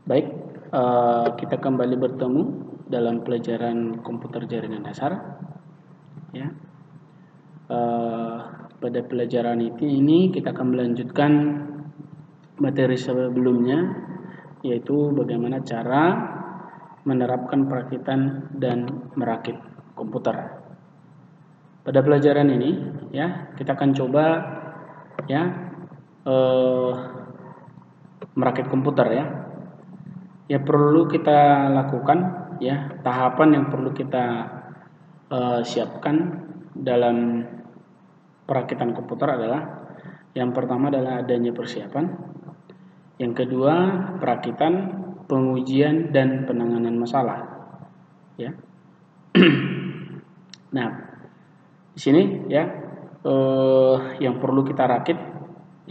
Baik, kita kembali bertemu dalam pelajaran komputer jaringan dasar. Ya, pada pelajaran ini kita akan melanjutkan materi sebelumnya, yaitu bagaimana cara menerapkan perakitan dan merakit komputer. Pada pelajaran ini, ya, kita akan coba merakit komputer ya. Ya, perlu kita lakukan ya, tahapan yang perlu kita siapkan dalam perakitan komputer adalah, yang pertama adalah adanya persiapan, yang kedua perakitan, pengujian dan penanganan masalah ya. Nah, di sini ya, yang perlu kita rakit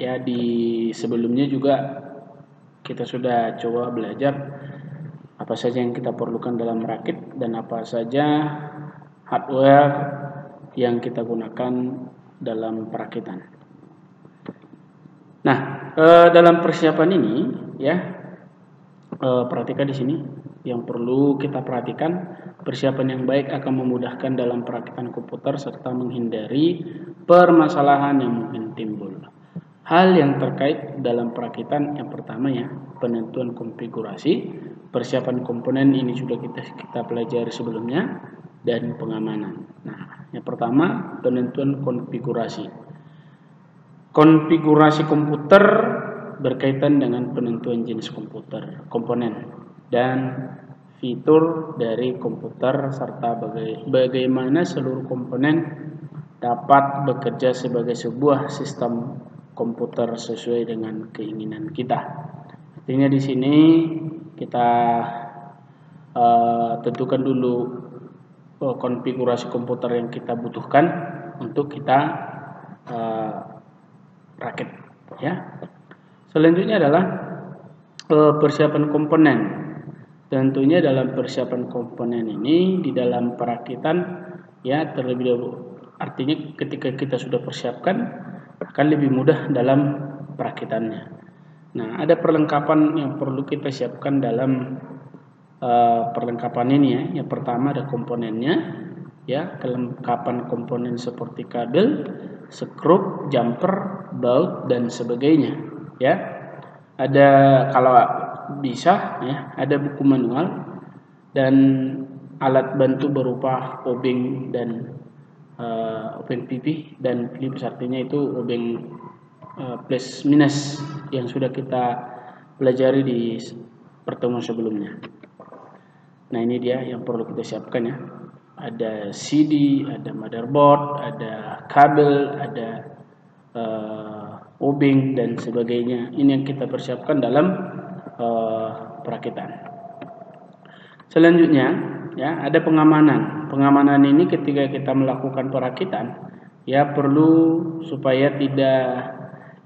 ya, di sebelumnya juga kita sudah coba belajar apa saja yang kita perlukan dalam merakit dan apa saja hardware yang kita gunakan dalam perakitan. Nah, dalam persiapan ini ya, perhatikan di sini yang perlu kita perhatikan, persiapan yang baik akan memudahkan dalam perakitan komputer serta menghindari permasalahan yang mungkin timbul. Hal yang terkait dalam perakitan yang pertama ya, penentuan konfigurasi. Persiapan komponen ini sudah kita pelajari sebelumnya, dan pengamanan. Nah, yang pertama penentuan konfigurasi. Konfigurasi komputer berkaitan dengan penentuan jenis komponen dan fitur dari komputer serta bagaimana seluruh komponen dapat bekerja sebagai sebuah sistem komputer sesuai dengan keinginan kita. Artinya di sini kita tentukan dulu konfigurasi komputer yang kita butuhkan untuk kita rakit ya. Selanjutnya adalah persiapan komponen. Tentunya dalam persiapan komponen ini di dalam perakitan ya, terlebih dahulu, artinya ketika kita sudah persiapkan akan lebih mudah dalam perakitannya. Nah, ada perlengkapan yang perlu kita siapkan dalam perlengkapan ini ya. Yang pertama ada komponennya ya, kelengkapan komponen seperti kabel, skrup, jumper, baut dan sebagainya ya. Ada, kalau bisa ya, ada buku manual dan alat bantu berupa obeng dan obeng pipih dan Phillips, artinya itu obeng plus minus yang sudah kita pelajari di pertemuan sebelumnya. Nah, ini dia yang perlu kita siapkan ya. Ada CD, ada motherboard, ada kabel, ada obeng dan sebagainya. Ini yang kita persiapkan dalam perakitan. Selanjutnya ya, ada pengamanan. Pengamanan ini ketika kita melakukan perakitan ya, perlu supaya tidak,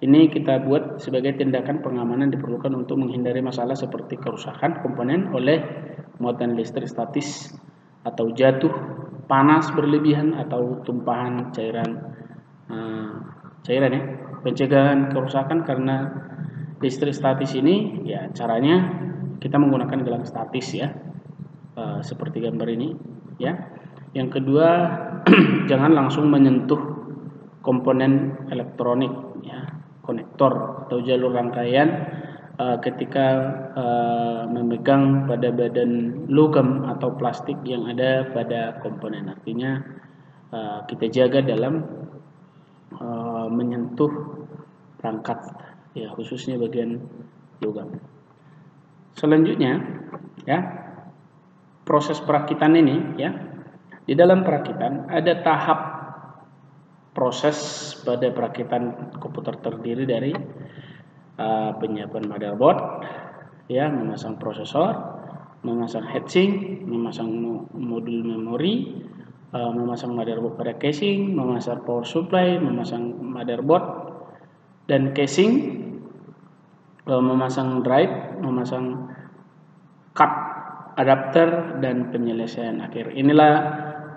ini kita buat sebagai tindakan pengamanan diperlukan untuk menghindari masalah seperti kerusakan komponen oleh muatan listrik statis atau jatuh, panas berlebihan atau tumpahan cairan ya. Pencegahan kerusakan karena listrik statis ini ya, caranya kita menggunakan gelang statis ya, seperti gambar ini ya. Yang kedua, jangan langsung menyentuh komponen elektronik ya, konektor atau jalur rangkaian ketika memegang pada badan logam atau plastik yang ada pada komponen. Artinya kita jaga dalam menyentuh perangkat ya, khususnya bagian logam. Selanjutnya ya, proses perakitan ini ya, di dalam perakitan ada tahap proses. Pada perakitan komputer terdiri dari penyiapan motherboard ya, memasang prosesor, memasang heatsink, memasang modul memori, memasang motherboard pada casing, memasang power supply, memasang motherboard dan casing, memasang drive, memasang card adapter dan penyelesaian akhir. Inilah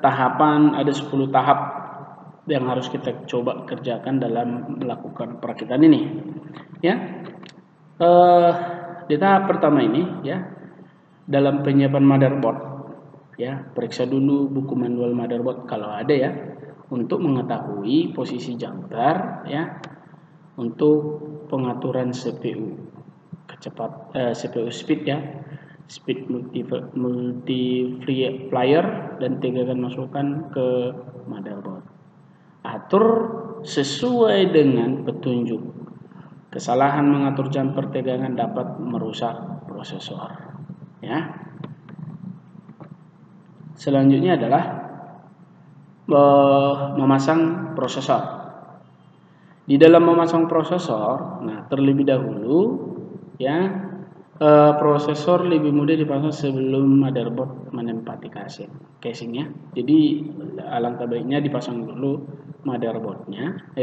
tahapan, ada 10 tahap yang harus kita coba kerjakan dalam melakukan perakitan ini ya. di tahap pertama ini ya, dalam penyiapan motherboard ya, periksa dulu buku manual motherboard kalau ada ya, untuk mengetahui posisi jumper ya, untuk pengaturan CPU CPU speed ya, speed multiplier, dan tegangan masukan ke motherboard. Atur sesuai dengan petunjuk. Kesalahan mengatur jumper tegangan dapat merusak prosesor ya. Selanjutnya adalah memasang prosesor. Di dalam memasang prosesor, nah terlebih dahulu ya, prosesor lebih mudah dipasang sebelum motherboard menempati casingnya. Jadi alangkah baiknya dipasang dulu motherboardnya,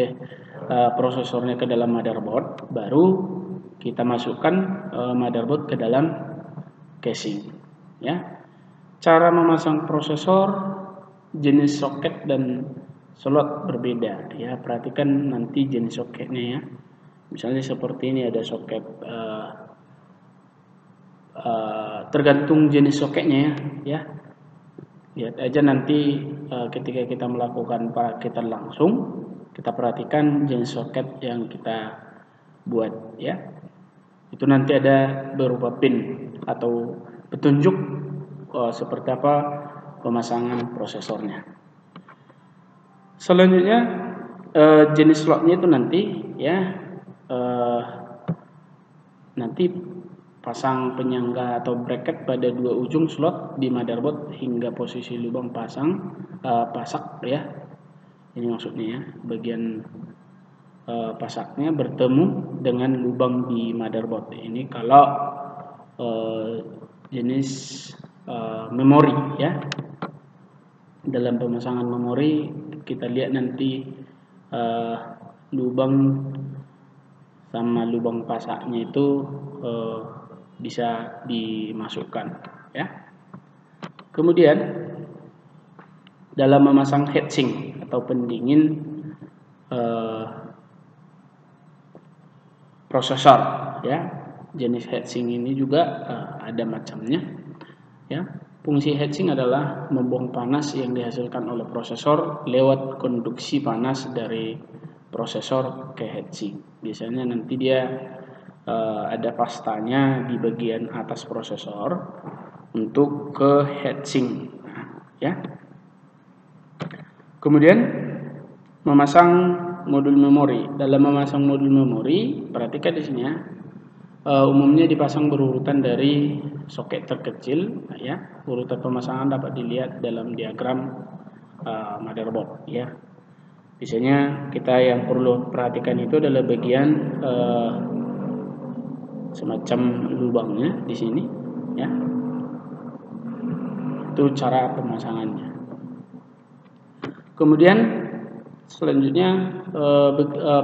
prosesornya ke dalam motherboard, baru kita masukkan motherboard ke dalam casing ya. Cara memasang prosesor, jenis soket dan slot berbeda ya. Perhatikan nanti jenis soketnya ya. Misalnya seperti ini ada soket, tergantung jenis soketnya ya. Lihat aja nanti ketika kita melakukan perakitan langsung, kita perhatikan jenis soket yang kita buat ya. Itu nanti ada berupa pin atau petunjuk seperti apa pemasangan prosesornya. Selanjutnya jenis slotnya itu nanti ya, nanti pasang penyangga atau bracket pada dua ujung slot di motherboard hingga posisi lubang pasak ya. Ini maksudnya ya, bagian pasaknya bertemu dengan lubang di motherboard. Ini kalau jenis memori ya. Dalam pemasangan memori kita lihat nanti lubang sama lubang pasaknya itu bisa dimasukkan ya. Kemudian dalam memasang heatsink atau pendingin prosesor ya, jenis heatsink ini juga ada macamnya ya. Fungsi heatsink adalah membuang panas yang dihasilkan oleh prosesor lewat konduksi panas dari prosesor ke heatsink. Biasanya nanti dia ada pastanya di bagian atas prosesor untuk ke heatsink ya. Kemudian memasang modul memori. Dalam memasang modul memori, perhatikan di sini ya. Umumnya dipasang berurutan dari soket terkecil ya. Urutan pemasangan dapat dilihat dalam diagram motherboard ya. Biasanya kita yang perlu perhatikan itu adalah bagian semacam lubangnya di sini ya. Itu cara pemasangannya. Kemudian selanjutnya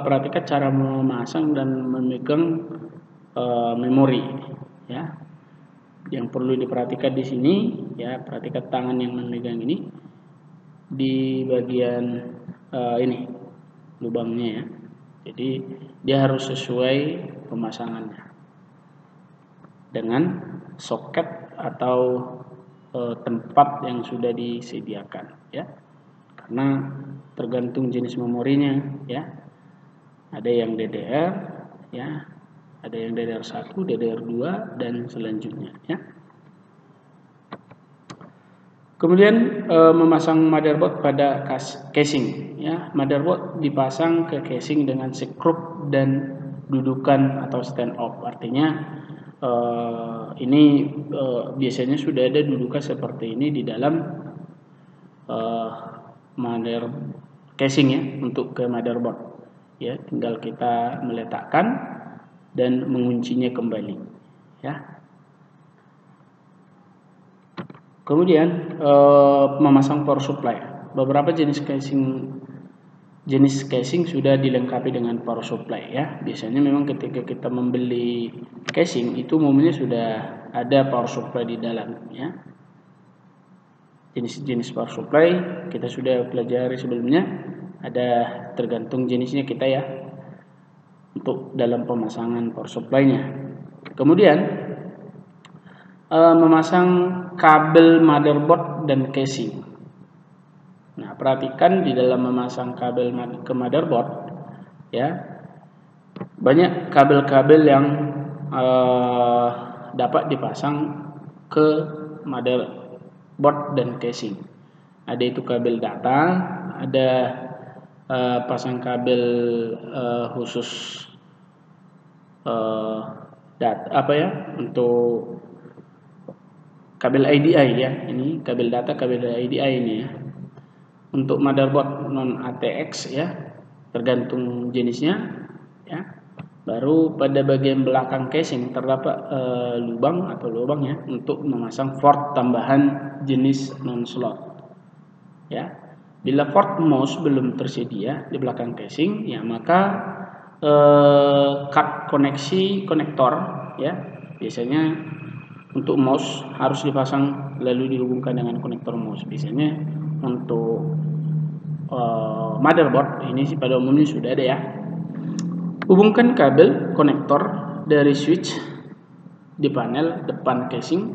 perhatikan cara memasang dan memegang memori ya. Yang perlu diperhatikan di sini ya, perhatikan tangan yang memegang ini di bagian ini lubangnya ya. Jadi dia harus sesuai pemasangannya dengan soket atau tempat yang sudah disediakan ya. Karena tergantung jenis memorinya ya. Ada yang DDR ya, ada yang DDR1, DDR2 dan selanjutnya ya. Kemudian memasang motherboard pada casing ya. Motherboard dipasang ke casing dengan skrup dan dudukan atau stand off. Artinya ini biasanya sudah ada dudukan seperti ini di dalam casing ya, untuk ke motherboard ya. Tinggal kita meletakkan dan menguncinya kembali ya. Kemudian memasang power supply. Beberapa jenis casing sudah dilengkapi dengan power supply ya. Biasanya memang ketika kita membeli casing itu umumnya sudah ada power supply di dalam ya. Jenis-jenis power supply kita sudah pelajari sebelumnya, ada tergantung jenisnya kita ya untuk dalam pemasangan power supply-nya. Kemudian memasang kabel motherboard dan casing. Nah, perhatikan di dalam memasang kabel ke motherboard, ya, banyak kabel-kabel yang dapat dipasang ke motherboard dan casing. Ada itu kabel data, ada pasang kabel khusus untuk kabel IDI ya. Ini kabel data, kabel IDI ini ya. Untuk motherboard non ATX ya, tergantung jenisnya ya. Baru pada bagian belakang casing terdapat lubang ya untuk memasang port tambahan jenis non slot. Ya, bila port mouse belum tersedia di belakang casing, ya maka card konektor ya, biasanya untuk mouse harus dipasang lalu dihubungkan dengan konektor mouse. Biasanya untuk motherboard ini sih pada umumnya sudah ada ya. Hubungkan kabel konektor dari switch di panel depan casing,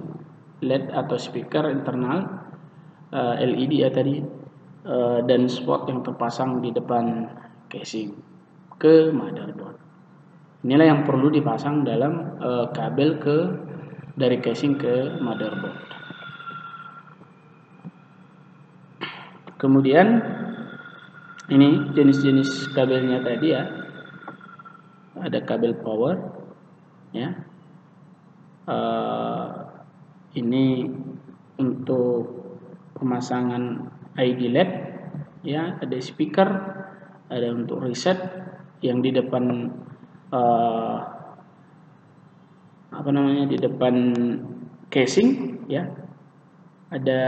LED atau speaker internal, LED ya tadi, dan spot yang terpasang di depan casing ke motherboard. Inilah yang perlu dipasang dalam kabel dari casing ke motherboard. Kemudian ini jenis-jenis kabelnya tadi ya. Ada kabel power ya. Ini untuk pemasangan ID LED ya, ada speaker, ada untuk reset yang di depan di depan casing ya. Ada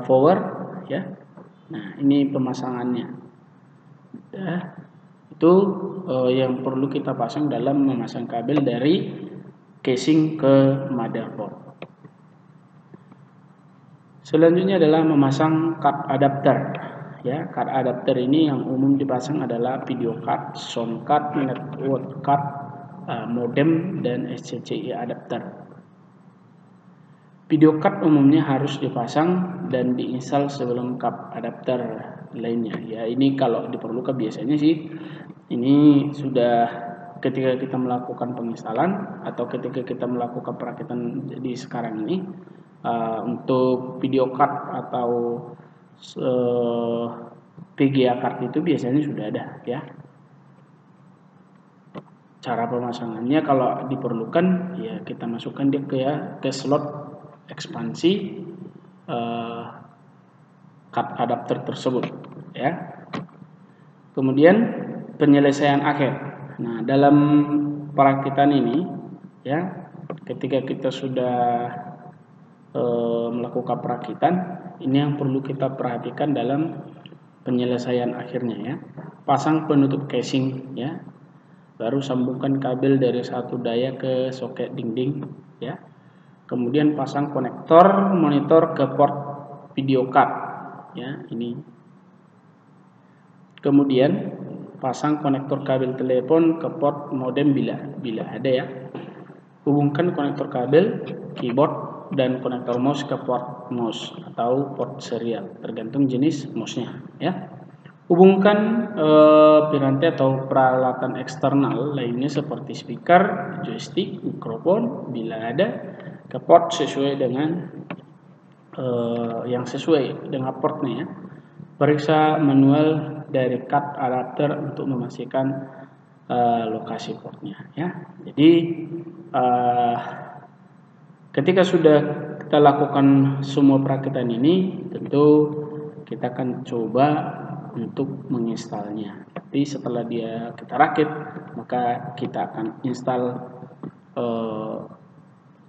power ya. Nah, ini pemasangannya. Ya. Itu yang perlu kita pasang dalam memasang kabel dari casing ke motherboard. Selanjutnya adalah memasang card adapter. Ya, card adapter ini yang umum dipasang adalah video card, sound card, network card, modem, dan SCCI adapter. Video card umumnya harus dipasang dan diinstal sebelum card adapter lainnya. Ya, ini kalau diperlukan biasanya sih ini sudah ketika kita melakukan penginstalan atau ketika kita melakukan perakitan di sekarang ini. Untuk video card atau VGA card itu biasanya sudah ada ya. Cara pemasangannya kalau diperlukan ya kita masukkan dia ke slot ekspansi card adapter tersebut ya. Kemudian penyelesaian akhir. Nah, dalam perakitan ini ya, ketika kita sudah melakukan perakitan, ini yang perlu kita perhatikan dalam penyelesaian akhirnya ya. Pasang penutup casing ya, baru sambungkan kabel dari satu daya ke soket dinding ya. Kemudian pasang konektor monitor ke port video card ya, ini. Kemudian pasang konektor kabel telepon ke port modem bila ada ya. Hubungkan konektor kabel keyboard dan konektor mouse ke port mouse atau port serial, tergantung jenis mouse-nya ya. Hubungkan piranti atau peralatan eksternal lainnya seperti speaker, joystick, mikrofon bila ada ke port sesuai dengan yang sesuai dengan portnya ya. Periksa manual dari card adapter untuk memastikan lokasi portnya ya. Jadi ketika sudah kita lakukan semua perakitan ini, tentu kita akan coba untuk menginstalnya. Tapi setelah kita rakit, maka kita akan install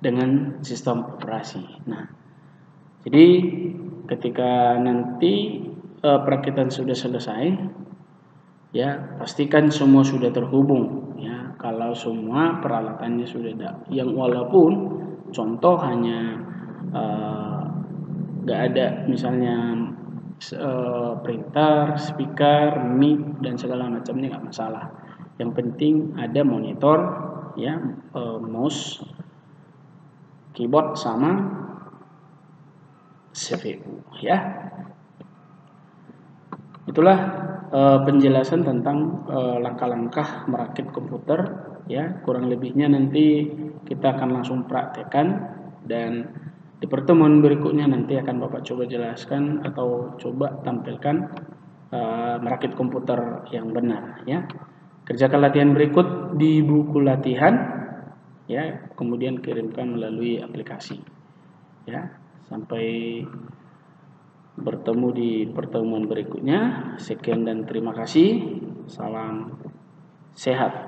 dengan sistem operasi. Nah, jadi ketika nanti perakitan sudah selesai, ya pastikan semua sudah terhubung. Ya, kalau semua peralatannya sudah ada, yang walaupun contoh hanya nggak ada misalnya printer, speaker, mic dan segala macamnya nggak masalah. Yang penting ada monitor ya, mouse, keyboard sama CPU ya. Itulah penjelasan tentang langkah-langkah merakit komputer ya. Kurang lebihnya nanti kita akan langsung praktekkan, dan di pertemuan berikutnya nanti akan Bapak coba jelaskan atau coba tampilkan merakit komputer yang benar ya. Kerjakan latihan berikut di buku latihan ya, kemudian kirimkan melalui aplikasi ya. Sampai bertemu di pertemuan berikutnya. Sekian dan terima kasih. Salam sehat.